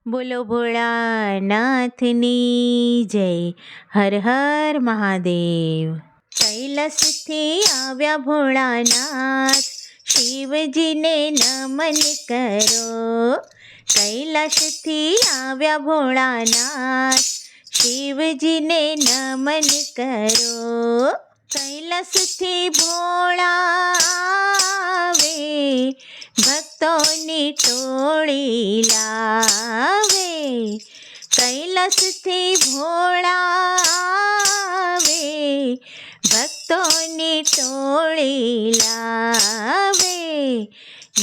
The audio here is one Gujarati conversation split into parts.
બોલો ભોળાનાથની જય. હર હર મહાદેવ. કૈલાસથી આવ્યા ભોળાનાથ, શિવજીને નમન કરો. કૈલાસથી આવ્યા ભોળાનાથ, શિવજીને નમન કરો. કૈલાસથી ભોળા આવે, ભક્તોની ટોળી લાવે. કૈલાસથી ભોળા આવે, ભક્તોની ટોળી લાવે.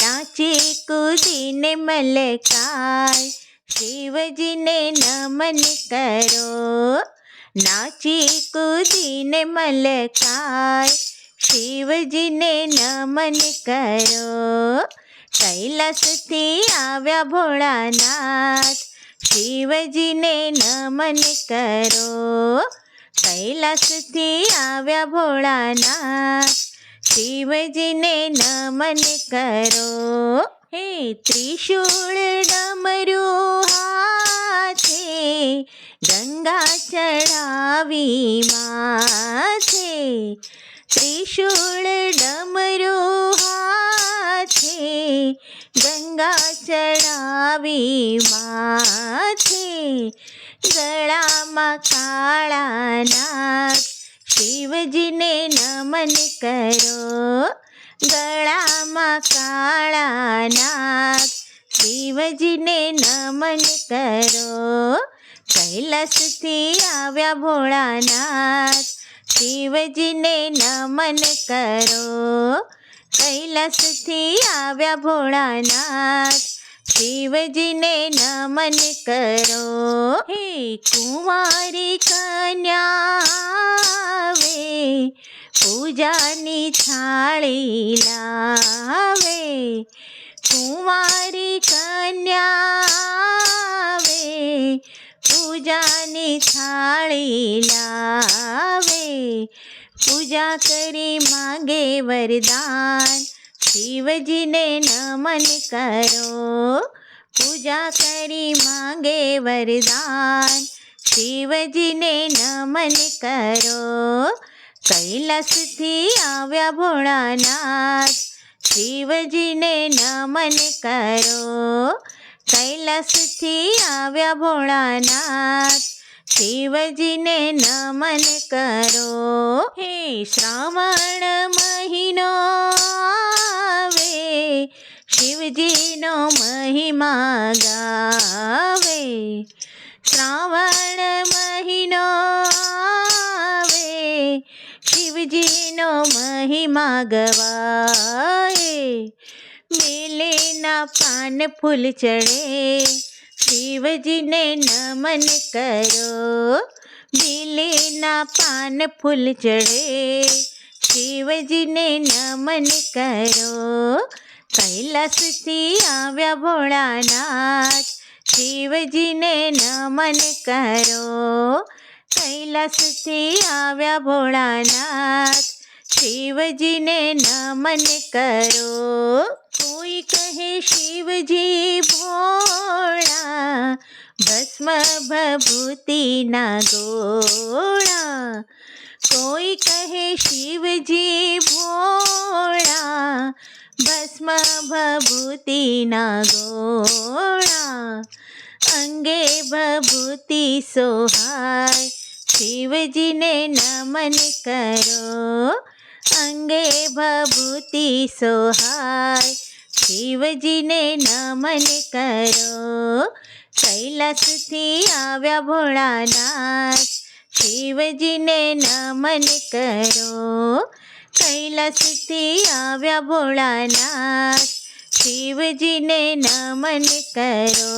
નાચી કૂદીને મલકાય, શિવજીને નમન કરો. નાચી કૂદીને મલકાય, શિવજીને નમન કરો. કૈલાસથી આવ્યા ભોળાનાથ, શિવજીને નમન કરો. કૈલાસથી આવ્યા ભોળાનાથ, શિવજીને નમન કરો. હે ત્રિશૂળ ડમરું હાથે, ગંગા ચડાવી માથે. ત્રિશૂળ ડમરું હાથે, ગંગા ચડાવી માથે. ગળામાં કાળા નાગ, શિવજીને નમન કરો. ગળામાં કાળા નાગ, શિવજીને નમન કરો. કૈલાસથી આવ્યા ભોળાનાથ, શિવજીને નમન કરો. કૈલાસથી આવ્યા ભોળાનાથ, શિવજીને નમન કરો. હે કુંવારી કન્યા આવે, પૂજાની થાળી લાવે. કુંવારી કન્યા આવે, પૂજાની થાળી લાવે. પૂજા કરી માંગે વરદાન, શિવજીને નમન કરો. પૂજા કરી માંગે વરદાન, શિવજીને નમન કરો. કૈલાસથી આવ્યા ભોળાનાથ, શિવજીને નમન કરો. કૈલાસથી આવ્યા ભોળાનાથ, શિવજીને નમન કરો. હે શ્રાવણ મહિનો આવે, શિવજીનો મહિમા ગાવે. શ્રાવણ મહિનો આવે, શિવજીનો મહિમા ગવાય. બેલેના પાન ફૂલ ચડે, શિવજીને નમન કરો. બેલેના પાન ફૂલ ચડે, શિવજીને નમન કરો. કૈલાસથી આવ્યા ભોળાનાથ, શિવજીને નમન કરો. કૈલાસથી આવ્યા ભોળાનાથ, શિવજીને નમન કરો. કોઈ કહે શિવજી ભોળા, ભસ્મ ભભૂતિના ગોળા. કોઈ કહે શિવજી ભોળા, ભસ્મ ભભૂતિના ગોળા. અંગે ભભૂતિ સોહાય, શિવજીને નમન કરો. અંગે ભભૂતિ સોહાય, શિવજીને નમન કરો. કૈલાસથી આવ્યા ભોળાનાથ, શિવજીને નમન કરો. કૈલાસથી આવ્યા ભોળાનાથ, શિવજીને નમન કરો.